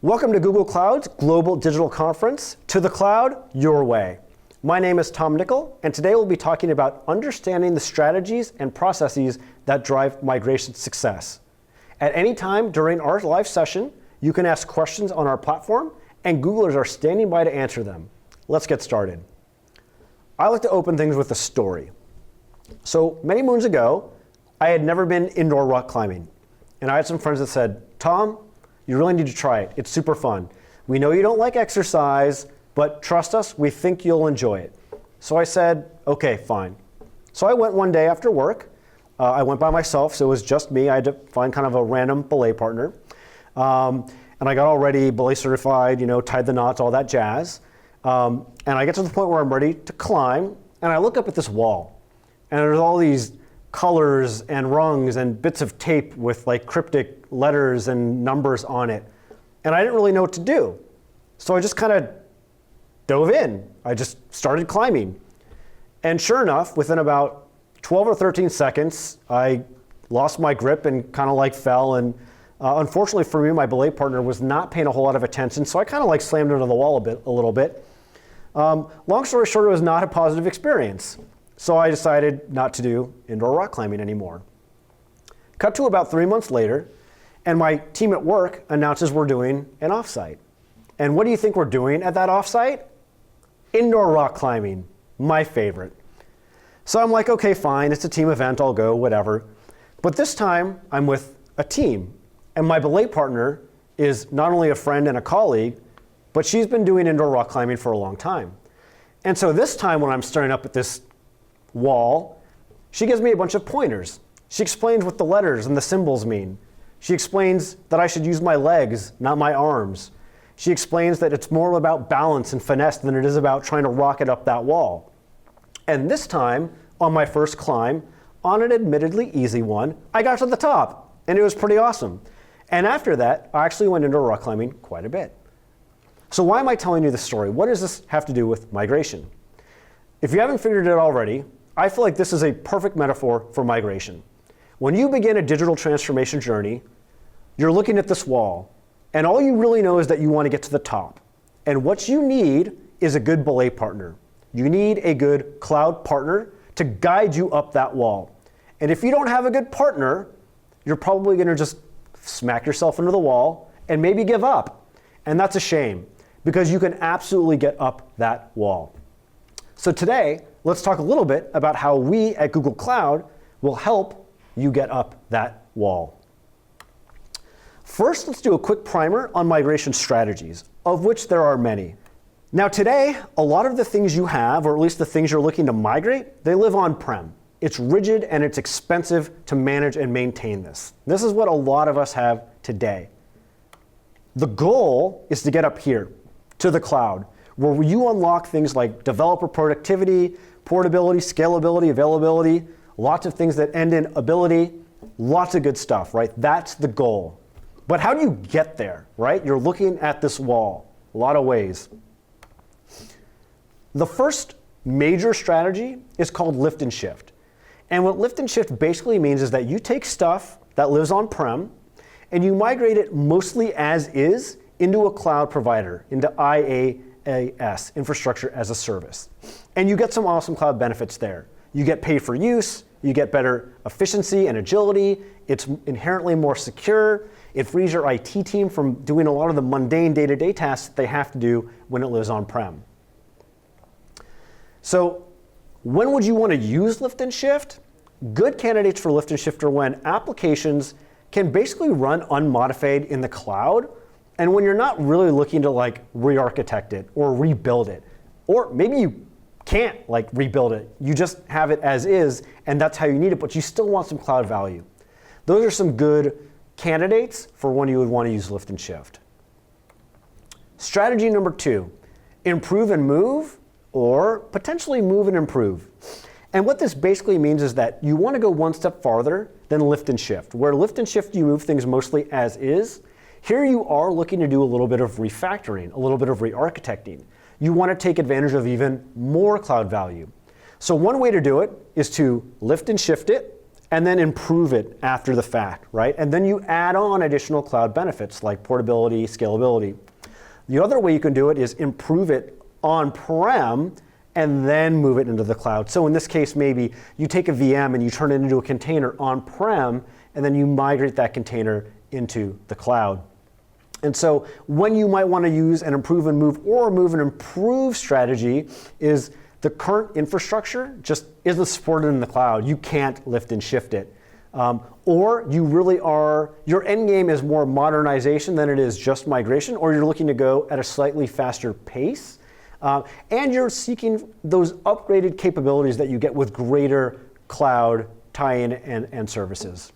Welcome to Google Cloud's Global Digital Conference, To the Cloud, Your Way. My name is Tom Nickel, and today we'll be talking about understanding the strategies and processes that drive migration success. At any time during our live session, you can ask questions on our platform, and Googlers are standing by to answer them. Let's get started. I like to open things with a story. So many moons ago, I had never been indoor rock climbing, and I had some friends that said, Tom, you really need to try it. It's super fun. We know you don't like exercise, but trust us, we think you'll enjoy it. So I said, okay, fine. So I went one day after work. I went by myself, so it was just me. I had to find kind of a random belay partner. And I got all ready, belay certified, tied the knots, all that jazz. And I get to the point where I'm ready to climb, and I look up at this wall. And there's all these colors and rungs and bits of tape with like cryptic letters and numbers on it. And I didn't really know what to do. So I just kind of dove in. I just started climbing. And sure enough, within about 12 or 13 seconds, I lost my grip and kind of like fell. And unfortunately for me, my belay partner was not paying a whole lot of attention. So I kind of like slammed into the wall a little bit. Long story short, it was not a positive experience. So I decided not to do indoor rock climbing anymore. Cut to about 3 months later, and my team at work announces we're doing an offsite. And what do you think we're doing at that offsite? Indoor rock climbing, my favorite. So I'm like, okay, fine, it's a team event, I'll go, whatever. But this time, I'm with a team, and my belay partner is not only a friend and a colleague, but she's been doing indoor rock climbing for a long time. And so this time when I'm staring up at this wall, she gives me a bunch of pointers. She explains what the letters and the symbols mean. She explains that I should use my legs, not my arms. She explains that it's more about balance and finesse than it is about trying to rocket up that wall. And this time, on my first climb, on an admittedly easy one, I got to the top, and it was pretty awesome. And after that, I actually went indoor rock climbing quite a bit. So why am I telling you this story? What does this have to do with migration? If you haven't figured it out already, I feel like this is a perfect metaphor for migration. When you begin a digital transformation journey, you're looking at this wall, and all you really know is that you want to get to the top. And what you need is a good belay partner. You need a good cloud partner to guide you up that wall. And if you don't have a good partner, you're probably going to just smack yourself into the wall and maybe give up. And that's a shame, because you can absolutely get up that wall. So today, let's talk a little bit about how we at Google Cloud will help you get up that wall. First, let's do a quick primer on migration strategies, of which there are many. Now today, a lot of the things you have, or at least the things you're looking to migrate, they live on-prem. It's rigid and it's expensive to manage and maintain this. This is what a lot of us have today. The goal is to get up here, to the cloud, where you unlock things like developer productivity, portability, scalability, availability, lots of things that end in ability, lots of good stuff, right? That's the goal. But how do you get there, right? You're looking at this wall, a lot of ways. The first major strategy is called lift and shift. And what lift and shift basically means is that you take stuff that lives on-prem and you migrate it mostly as is into a cloud provider, into IaaS, infrastructure as a service. And you get some awesome cloud benefits there. You get pay for use, you get better efficiency and agility, it's inherently more secure, it frees your IT team from doing a lot of the mundane day-to-day tasks that they have to do when it lives on-prem. So when would you want to use lift and shift? Good candidates for lift and shift are when applications can basically run unmodified in the cloud, and when you're not really looking to like re-architect it or rebuild it, or maybe you can't like rebuild it, you just have it as is and that's how you need it, but you still want some cloud value. Those are some good candidates for when you would want to use lift and shift. Strategy number 2, improve and move, or potentially move and improve. And what this basically means is that you want to go one step farther than lift and shift. Where lift and shift you move things mostly as is, here you are looking to do a little bit of refactoring, a little bit of re-architecting. You want to take advantage of even more cloud value. So one way to do it is to lift and shift it, and then improve it after the fact, right? And then you add on additional cloud benefits like portability, scalability. The other way you can do it is improve it on-prem and then move it into the cloud. So in this case, maybe you take a VM and you turn it into a container on-prem, and then you migrate that container into the cloud. And so when you might want to use an improve and move or move and improve strategy is the current infrastructure just isn't supported in the cloud. You can't lift and shift it. Or you really are, your end game is more modernization than it is just migration, or you're looking to go at a slightly faster pace. And you're seeking those upgraded capabilities that you get with greater cloud tie-in and services.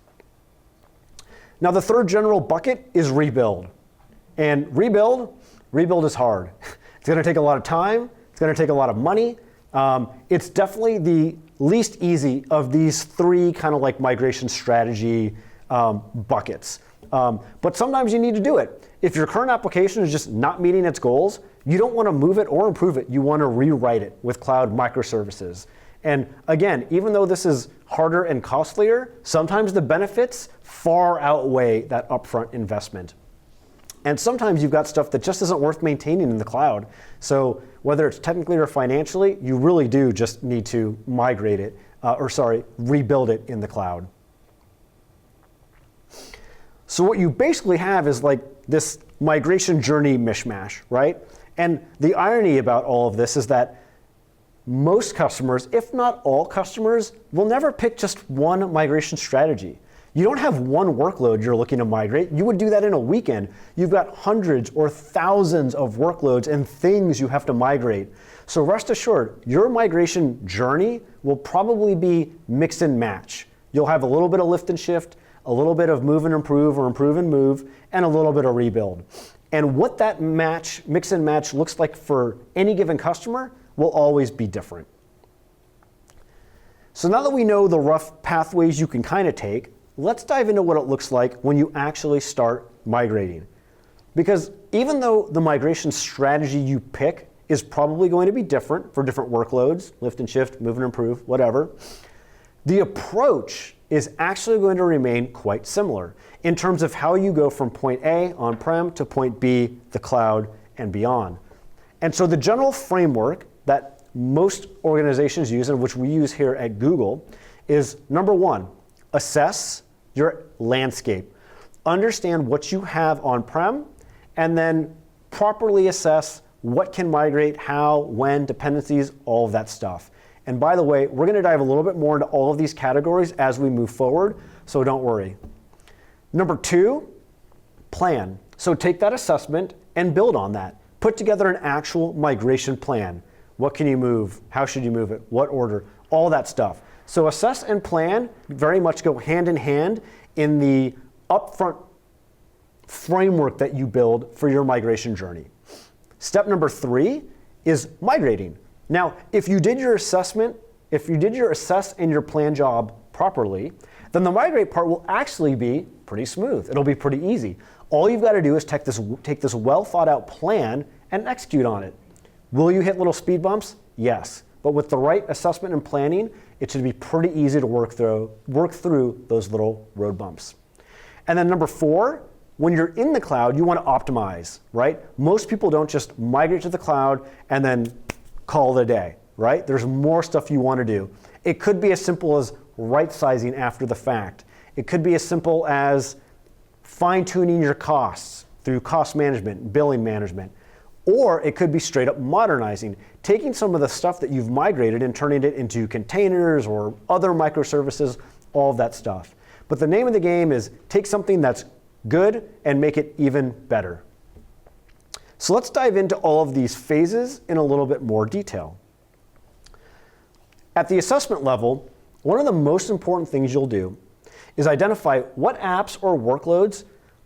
Now the third general bucket is rebuild. And rebuild is hard. It's going to take a lot of time. It's going to take a lot of money. It's definitely the least easy of these three kind of like migration strategy buckets. But sometimes you need to do it. If your current application is just not meeting its goals, you don't want to move it or improve it. You want to rewrite it with cloud microservices. And again, even though this is harder and costlier, sometimes the benefits far outweigh that upfront investment. And sometimes you've got stuff that just isn't worth maintaining in the cloud. So whether it's technically or financially, you really do just need to migrate it, rebuild it in the cloud. So what you basically have is like this migration journey mishmash, right? And the irony about all of this is that most customers, if not all customers, will never pick just one migration strategy. You don't have one workload you're looking to migrate. You would do that in a weekend. You've got hundreds or thousands of workloads and things you have to migrate. So rest assured, your migration journey will probably be mix and match. You'll have a little bit of lift and shift, a little bit of move and improve or improve and move, and a little bit of rebuild. And what that mix and match looks like for any given customer will always be different. So now that we know the rough pathways you can kind of take, let's dive into what it looks like when you actually start migrating. Because even though the migration strategy you pick is probably going to be different for different workloads, lift and shift, move and improve, whatever, the approach is actually going to remain quite similar in terms of how you go from point A on-prem to point B, the cloud, and beyond. And so the general framework that most organizations use, and which we use here at Google, is number one, assess your landscape. Understand what you have on-prem, and then properly assess what can migrate, how, when, dependencies, all of that stuff. And by the way, we're going to dive a little bit more into all of these categories as we move forward, so don't worry. Number two, plan. So take that assessment and build on that. Put together an actual migration plan. What can you move? How should you move it? What order? All that stuff. So assess and plan very much go hand in hand in the upfront framework that you build for your migration journey. Step number three is migrating. Now, if you did your assess and your plan job properly, then the migrate part will actually be pretty smooth. It'll be pretty easy. All you've got to do is take this well thought out plan and execute on it. Will you hit little speed bumps? Yes. But with the right assessment and planning, it should be pretty easy to work through those little road bumps. And then number four, when you're in the cloud, you want to optimize, right? Most people don't just migrate to the cloud and then call it a day, right? There's more stuff you want to do. It could be as simple as right-sizing after the fact. It could be as simple as fine-tuning your costs through cost management, billing management. Or it could be straight up modernizing, taking some of the stuff that you've migrated and turning it into containers or other microservices, all of that stuff. But the name of the game is take something that's good and make it even better. So let's dive into all of these phases in a little bit more detail. At the assessment level, one of the most important things you'll do is identify what apps or workloads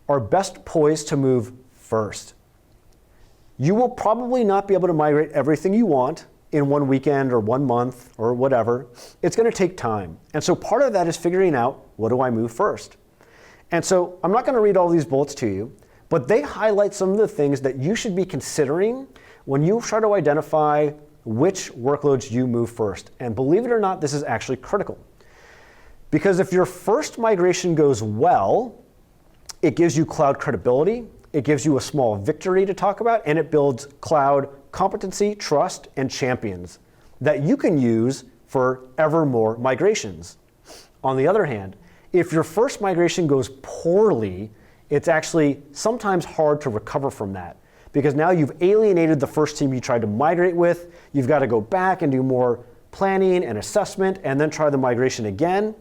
are best poised to move first. You will probably not be able to migrate everything you want in one weekend or 1 month or whatever. It's going to take time. And so part of that is figuring out, what do I move first? And so I'm not going to read all these bullets to you, but they highlight some of the things that you should be considering when you try to identify which workloads you move first. And believe it or not, this is actually critical. Because if your first migration goes well, it gives you cloud credibility, it gives you a small victory to talk about, and it builds cloud competency, trust, and champions that you can use for ever more migrations. On the other hand, if your first migration goes poorly, it's actually sometimes hard to recover from that, because now you've alienated the first team you tried to migrate with. You've got to go back and do more planning and assessment and then try the migration again.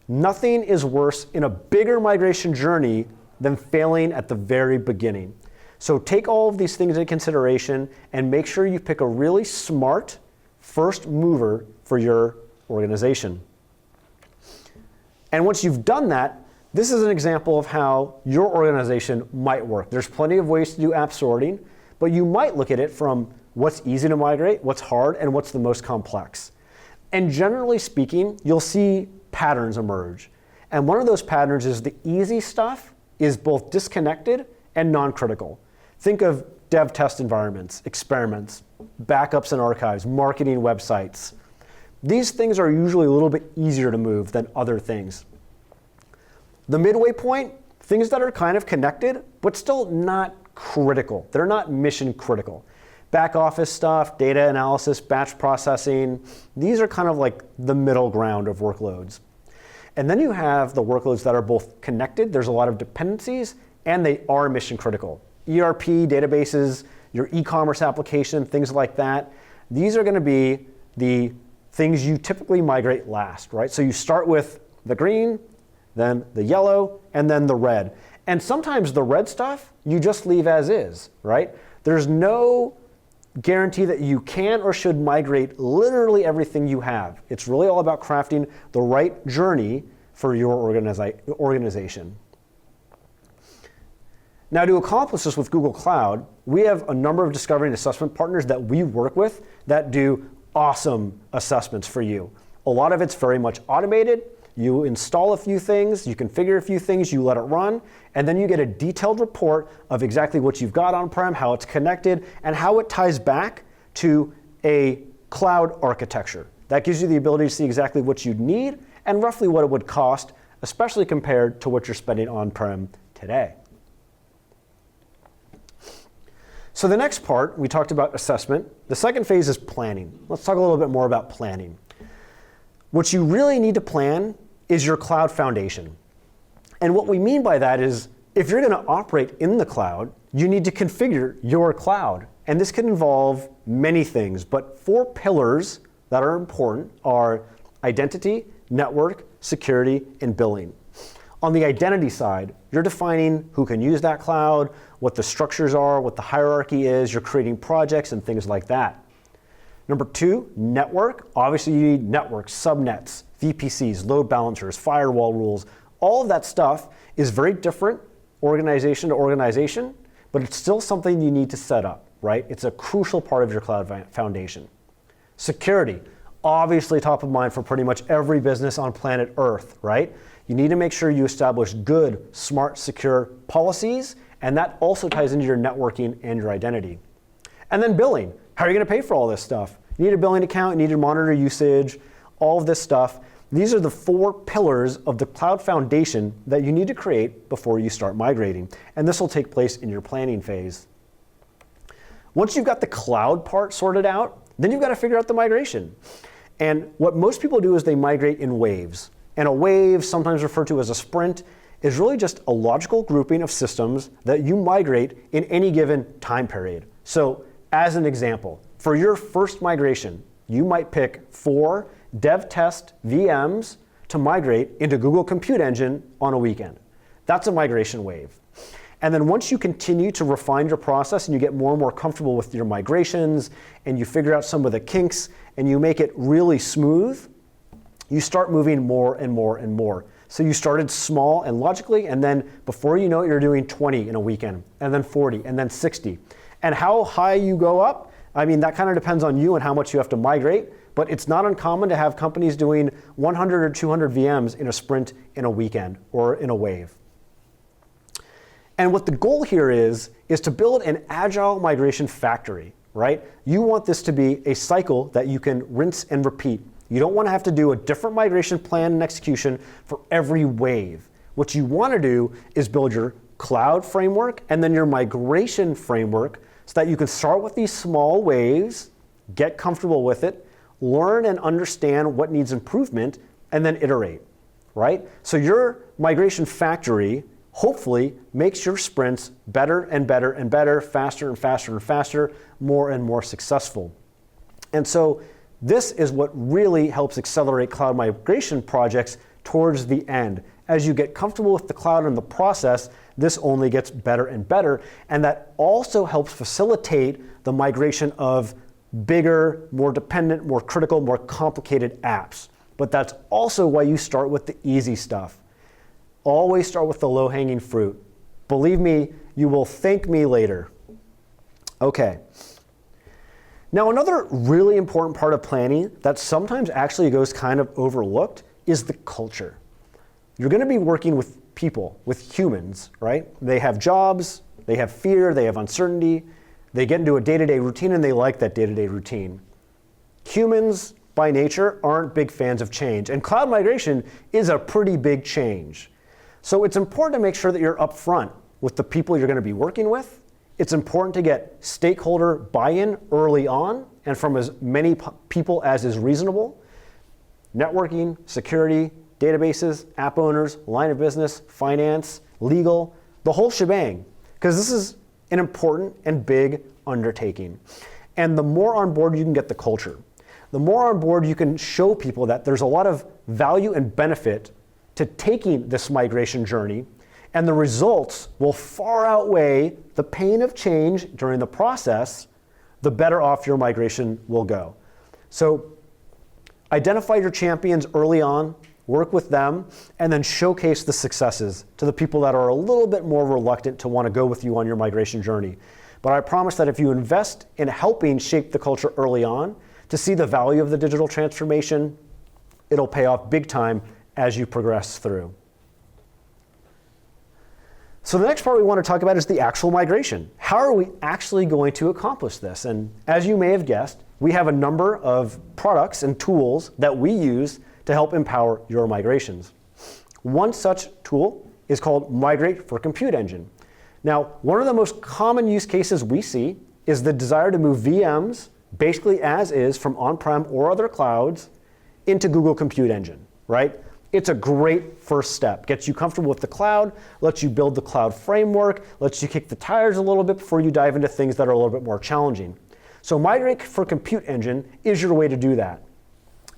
Nothing is worse in a bigger migration journey than failing at the very beginning. So take all of these things into consideration and make sure you pick a really smart first mover for your organization. And once you've done that, this is an example of how your organization might work. There's plenty of ways to do app sorting, but you might look at it from what's easy to migrate, what's hard, and what's the most complex. And generally speaking, you'll see patterns emerge. And one of those patterns is the easy stuff is both disconnected and non-critical. Think of dev test environments, experiments, backups and archives, marketing websites. These things are usually a little bit easier to move than other things. The midway point, things that are kind of connected, but still not critical. They're not mission critical. Back office stuff, data analysis, batch processing, these are kind of like the middle ground of workloads. And then you have the workloads that are both connected, there's a lot of dependencies, and they are mission critical. ERP, databases, your e-commerce application, things like that. These are going to be the things you typically migrate last, right? So you start with the green, then the yellow, and then the red. And sometimes the red stuff, you just leave as is, right? There's no guarantee that you can or should migrate literally everything you have. It's really all about crafting the right journey for your organization. Now, to accomplish this with Google Cloud, we have a number of discovery and assessment partners that we work with that do awesome assessments for you. A lot of it's very much automated. You install a few things, you configure a few things, you let it run, and then you get a detailed report of exactly what you've got on-prem, how it's connected, and how it ties back to a cloud architecture. That gives you the ability to see exactly what you'd need and roughly what it would cost, especially compared to what you're spending on-prem today. So the next part, we talked about assessment. The second phase is planning. Let's talk a little bit more about planning. What you really need to plan is your cloud foundation. And what we mean by that is if you're going to operate in the cloud, you need to configure your cloud. And this can involve many things, but 4 pillars that are important are identity, network, security, and billing. On the identity side, you're defining who can use that cloud, what the structures are, what the hierarchy is, you're creating projects and things like that. Number 2, network. Obviously, you need networks, subnets, VPCs, load balancers, firewall rules. All of that stuff is very different organization to organization, but it's still something you need to set up, right? It's a crucial part of your cloud foundation. Security, obviously top of mind for pretty much every business on planet Earth, right? You need to make sure you establish good, smart, secure policies, and that also ties into your networking and your identity. And then billing. How are you going to pay for all this stuff? You need a billing account, you need to monitor usage, all of this stuff. These are the 4 pillars of the cloud foundation that you need to create before you start migrating. And this will take place in your planning phase. Once you've got the cloud part sorted out, then you've got to figure out the migration. And what most people do is they migrate in waves. And a wave, sometimes referred to as a sprint, is really just a logical grouping of systems that you migrate in any given time period. So as an example, for your first migration, you might pick 4 dev test VMs to migrate into Google Compute Engine on a weekend. That's a migration wave. And then once you continue to refine your process and you get more and more comfortable with your migrations and you figure out some of the kinks and you make it really smooth, you start moving more and more and more. So you started small and logically, and then before you know it, you're doing 20 in a weekend, and then 40, and then 60. And how high you go up, I mean, that kind of depends on you and how much you have to migrate, but it's not uncommon to have companies doing 100 or 200 VMs in a sprint in a weekend or in a wave. And what the goal here is to build an agile migration factory, right? You want this to be a cycle that you can rinse and repeat. You don't want to have to do a different migration plan and execution for every wave. What you want to do is build your cloud framework and then your migration framework so that you can start with these small waves, get comfortable with it, learn and understand what needs improvement, and then iterate, right? So your migration factory hopefully makes your sprints better and better and better, faster and faster and faster, more and more successful. And so this is what really helps accelerate cloud migration projects towards the end. As you get comfortable with the cloud and the process, this only gets better and better. And that also helps facilitate the migration of bigger, more dependent, more critical, more complicated apps. But that's also why you start with the easy stuff. Always start with the low-hanging fruit. Believe me, you will thank me later. Okay. Now, another really important part of planning that sometimes actually goes kind of overlooked is the culture. You're going to be working with people, with humans, right? They have jobs, they have fear, they have uncertainty, they get into a day-to-day routine and they like that day-to-day routine. Humans, by nature, aren't big fans of change, and cloud migration is a pretty big change. So it's important to make sure that you're upfront with the people you're going to be working with. It's important to get stakeholder buy-in early on and from as many people as is reasonable. Networking, security, databases, app owners, line of business, finance, legal, the whole shebang, because this is an important and big undertaking. And the more on board you can get the culture, the more on board you can show people that there's a lot of value and benefit to taking this migration journey, and the results will far outweigh the pain of change during the process, the better off your migration will go. So identify your champions early on, work with them, and then showcase the successes to the people that are a little bit more reluctant to want to go with you on your migration journey. But I promise that if you invest in helping shape the culture early on, to see the value of the digital transformation, it'll pay off big time as you progress through. So the next part we want to talk about is the actual migration. How are we actually going to accomplish this? And as you may have guessed, we have a number of products and tools that we use to help empower your migrations. One such tool is called Migrate for Compute Engine. Now, one of the most common use cases we see is the desire to move VMs, basically as is, from on-prem or other clouds into Google Compute Engine, right? It's a great first step. Gets you comfortable with the cloud, lets you build the cloud framework, lets you kick the tires a little bit before you dive into things that are a little bit more challenging. So Migrate for Compute Engine is your way to do that.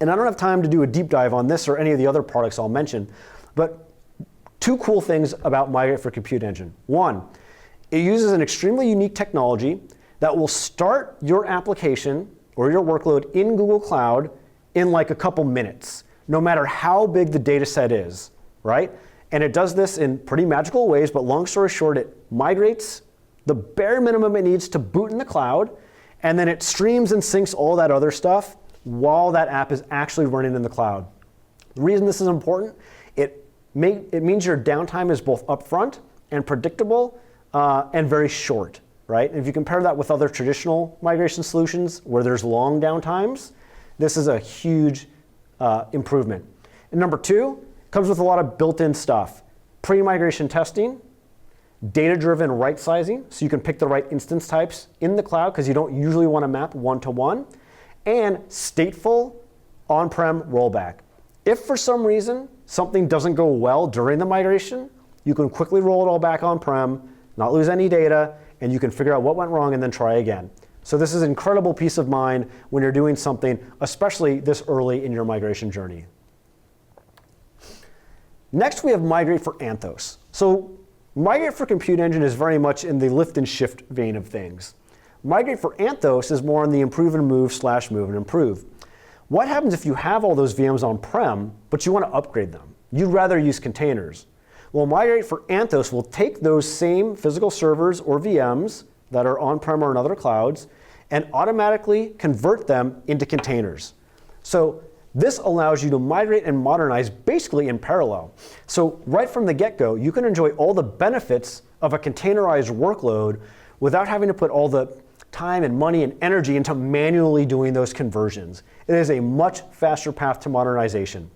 And I don't have time to do a deep dive on this or any of the other products I'll mention, but two cool things about Migrate for Compute Engine. One, it uses an extremely unique technology that will start your application or your workload in Google Cloud in like a couple minutes, no matter how big the data set is, right? And it does this in pretty magical ways, but long story short, it migrates the bare minimum it needs to boot in the cloud, and then it streams and syncs all that other stuff while that app is actually running in the cloud. The reason this is important, it means your downtime is both upfront and predictable and very short, right? And if you compare that with other traditional migration solutions where there's long downtimes, this is a huge improvement. And number two, comes with a lot of built-in stuff. Pre-migration testing, data-driven right sizing, so you can pick the right instance types in the cloud because you don't usually want to map one-to-one, and stateful on-prem rollback. If for some reason something doesn't go well during the migration, you can quickly roll it all back on-prem, not lose any data, and you can figure out what went wrong and then try again. So this is incredible peace of mind when you're doing something, especially this early in your migration journey. Next, we have Migrate for Anthos. So Migrate for Compute Engine is very much in the lift and shift vein of things. Migrate for Anthos is more on the improve and move / move and improve. What happens if you have all those VMs on-prem, but you want to upgrade them? You'd rather use containers. Well, Migrate for Anthos will take those same physical servers or VMs that are on-prem or in other clouds and automatically convert them into containers. So this allows you to migrate and modernize basically in parallel. So right from the get-go, you can enjoy all the benefits of a containerized workload without having to put all the time and money and energy into manually doing those conversions. It is a much faster path to modernization,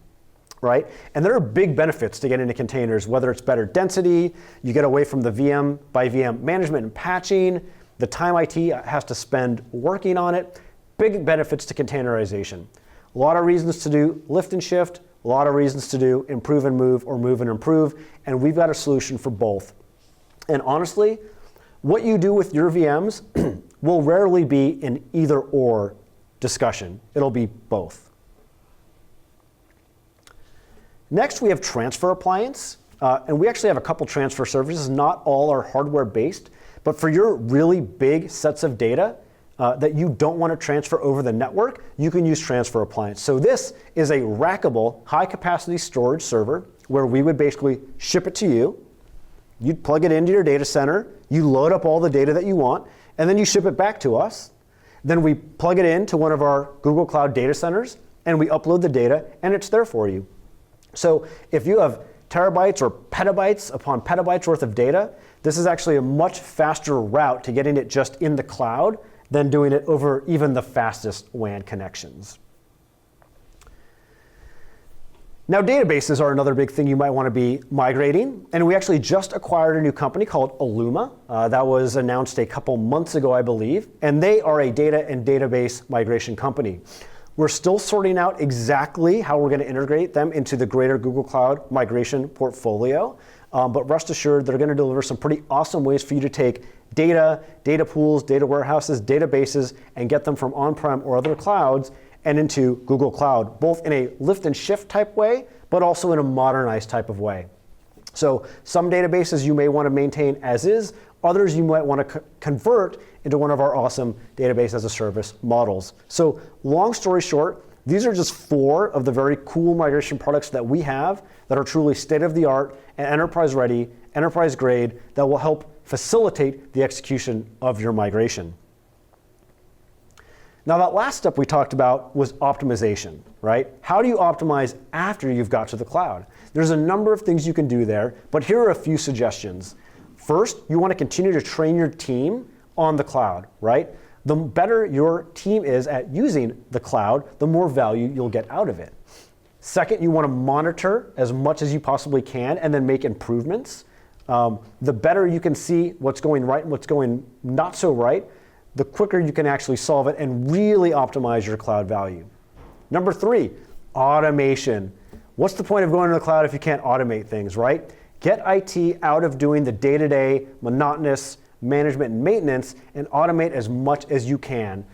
right? And there are big benefits to getting into containers, whether it's better density, you get away from the VM by VM management and patching, the time IT has to spend working on it, big benefits to containerization. A lot of reasons to do lift and shift, a lot of reasons to do improve and move or move and improve, and we've got a solution for both. And honestly, what you do with your VMs will rarely be an either or discussion. It'll be both. Next, we have transfer appliance. And we actually have a couple transfer services. Not all are hardware based, but for your really big sets of data that you don't want to transfer over the network, you can use transfer appliance. So this is a rackable, high capacity storage server where we would basically ship it to you. You'd plug it into your data center, you load up all the data that you want, and then you ship it back to us. Then we plug it into one of our Google Cloud data centers, and we upload the data, and it's there for you. So if you have terabytes or petabytes upon petabytes worth of data, this is actually a much faster route to getting it just in the cloud than doing it over even the fastest WAN connections. Now, databases are another big thing you might want to be migrating, and we actually just acquired a new company called Illuma. That was announced a couple months ago, I believe, and they are a data and database migration company. We're still sorting out exactly how we're going to integrate them into the greater Google Cloud migration portfolio, but rest assured they're going to deliver some pretty awesome ways for you to take data, data pools, data warehouses, databases, and get them from on-prem or other clouds and into Google Cloud, both in a lift and shift type way, but also in a modernized type of way. So some databases you may want to maintain as is, others you might want to convert into one of our awesome database as a service models. So long story short, these are just 4 of the very cool migration products that we have that are truly state-of-the-art and enterprise-ready, enterprise-grade, that will help facilitate the execution of your migration. Now, that last step we talked about was optimization, right? How do you optimize after you've got to the cloud? There's a number of things you can do there, but here are a few suggestions. First, you want to continue to train your team on the cloud, right? The better your team is at using the cloud, the more value you'll get out of it. Second, you want to monitor as much as you possibly can and then make improvements. The better you can see what's going right and what's going not so right, the quicker you can actually solve it and really optimize your cloud value. Number 3, automation. What's the point of going to the cloud if you can't automate things, right? Get IT out of doing the day-to-day monotonous management and maintenance and automate as much as you can.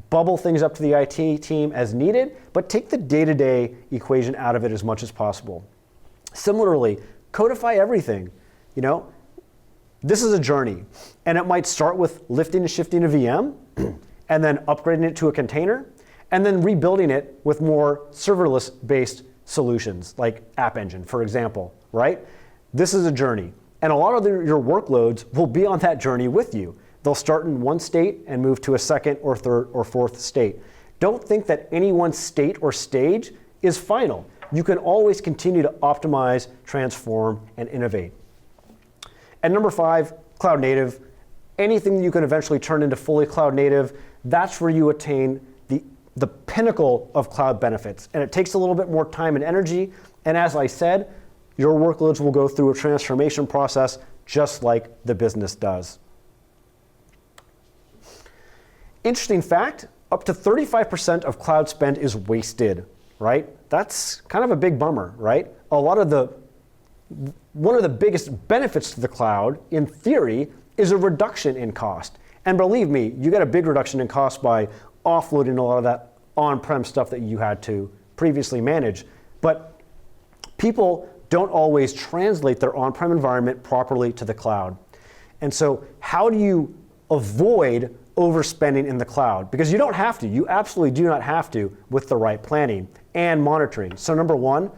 Bubble things up to the IT team as needed, but take the day-to-day equation out of it as much as possible. Similarly, codify everything. You know, this is a journey, and it might start with lifting and shifting a VM, and then upgrading it to a container, and then rebuilding it with more serverless-based solutions, like App Engine, for example, right? This is a journey, and a lot of your workloads will be on that journey with you. They'll start in one state and move to a second or third or fourth state. Don't think that any one state or stage is final. You can always continue to optimize, transform, and innovate. And number 5, cloud native. Anything you can eventually turn into fully cloud native, that's where you attain the pinnacle of cloud benefits. And it takes a little bit more time and energy. And as I said, your workloads will go through a transformation process just like the business does. Interesting fact, up to 35% of cloud spend is wasted, right? That's kind of a big bummer, right? One of the biggest benefits to the cloud, in theory, is a reduction in cost. And believe me, you get a big reduction in cost by offloading a lot of that on-prem stuff that you had to previously manage. But people don't always translate their on-prem environment properly to the cloud. And so how do you avoid overspending in the cloud? Because you don't have to. You absolutely do not have to with the right planning and monitoring. So number 1,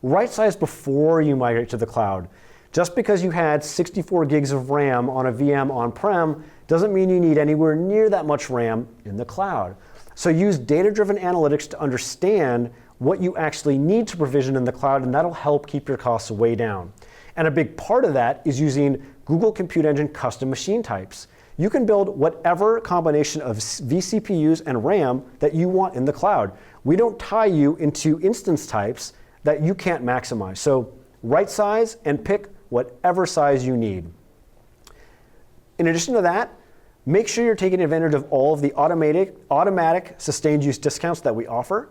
right size before you migrate to the cloud. Just because you had 64 gigs of RAM on a VM on-prem doesn't mean you need anywhere near that much RAM in the cloud. So use data-driven analytics to understand what you actually need to provision in the cloud, and that'll help keep your costs way down. And a big part of that is using Google Compute Engine custom machine types. You can build whatever combination of vCPUs and RAM that you want in the cloud. We don't tie you into instance types that you can't maximize. So right size and pick whatever size you need. In addition to that, make sure you're taking advantage of all of the automatic sustained use discounts that we offer.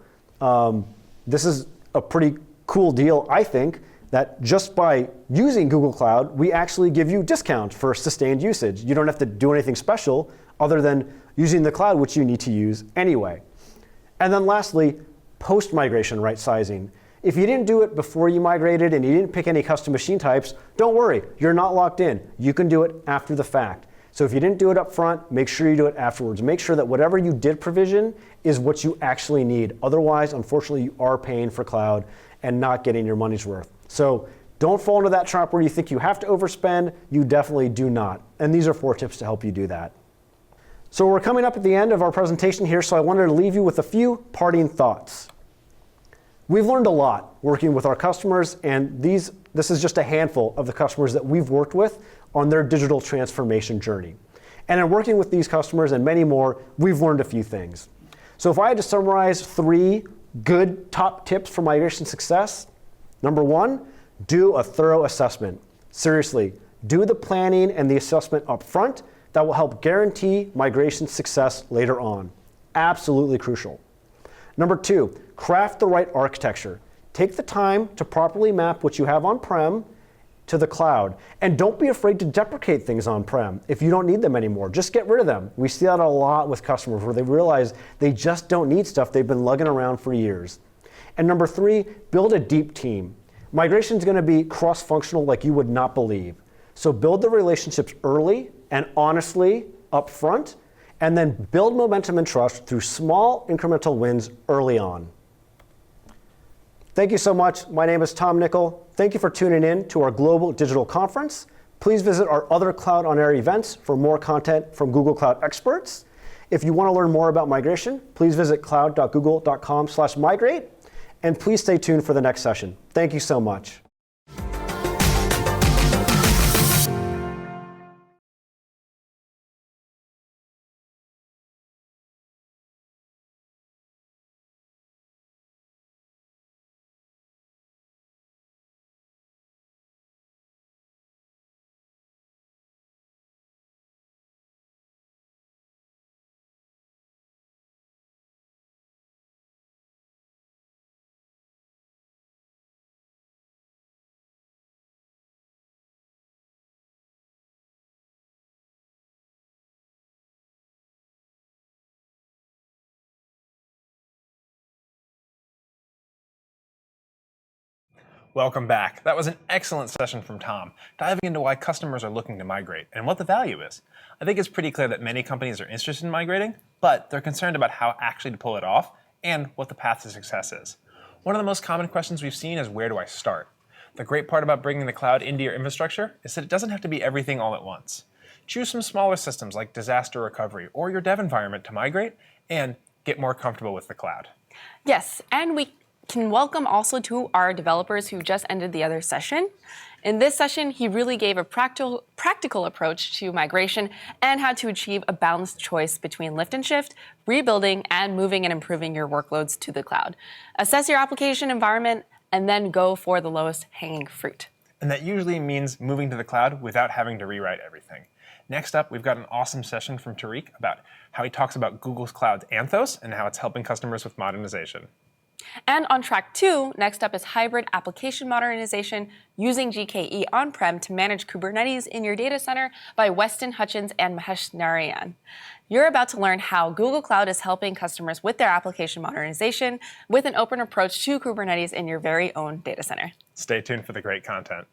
This is a pretty cool deal, I think, that just by using Google Cloud, we actually give you discount for sustained usage. You don't have to do anything special other than using the cloud, which you need to use anyway. And then lastly, post-migration right sizing. If you didn't do it before you migrated and you didn't pick any custom machine types, don't worry, you're not locked in. You can do it after the fact. So if you didn't do it up front, make sure you do it afterwards. Make sure that whatever you did provision is what you actually need. Otherwise, unfortunately, you are paying for cloud and not getting your money's worth. So don't fall into that trap where you think you have to overspend. You definitely do not. And these are 4 tips to help you do that. So we're coming up at the end of our presentation here, so I wanted to leave you with a few parting thoughts. We've learned a lot working with our customers, and this is just a handful of the customers that we've worked with on their digital transformation journey. And in working with these customers and many more, we've learned a few things. So if I had to summarize 3 good top tips for migration success, number 1, do a thorough assessment. Seriously, do the planning and the assessment up front. That will help guarantee migration success later on. Absolutely crucial. Number 2, craft the right architecture. Take the time to properly map what you have on-prem to the cloud. And don't be afraid to deprecate things on-prem if you don't need them anymore. Just get rid of them. We see that a lot with customers where they realize they just don't need stuff they've been lugging around for years. And number 3, build a deep team. Migration is going to be cross-functional like you would not believe. So build the relationships early and honestly up front, and then build momentum and trust through small incremental wins early on. Thank you so much. My name is Tom Nickel. Thank you for tuning in to our Global Digital Conference. Please visit our other Cloud on Air events for more content from Google Cloud experts. If you want to learn more about migration, please visit cloud.google.com/migrate. And please stay tuned for the next session. Thank you so much. Welcome back. That was an excellent session from Tom, diving into why customers are looking to migrate and what the value is. I think it's pretty clear that many companies are interested in migrating, but they're concerned about how actually to pull it off and what the path to success is. One of the most common questions we've seen is, where do I start? The great part about bringing the cloud into your infrastructure is that it doesn't have to be everything all at once. Choose some smaller systems like disaster recovery or your dev environment to migrate and get more comfortable with the cloud. Yes, and we can welcome also to our developers who just ended the other session. In this session, he really gave a practical approach to migration and how to achieve a balanced choice between lift and shift, rebuilding, and moving and improving your workloads to the cloud. Assess your application environment and then go for the lowest hanging fruit. And that usually means moving to the cloud without having to rewrite everything. Next up, we've got an awesome session from Tariq about how he talks about Google's Cloud Anthos and how it's helping customers with modernization. And on track 2, next up is hybrid application modernization using GKE on-prem to manage Kubernetes in your data center by Weston Hutchins and Mahesh Narayan. You're about to learn how Google Cloud is helping customers with their application modernization with an open approach to Kubernetes in your very own data center. Stay tuned for the great content.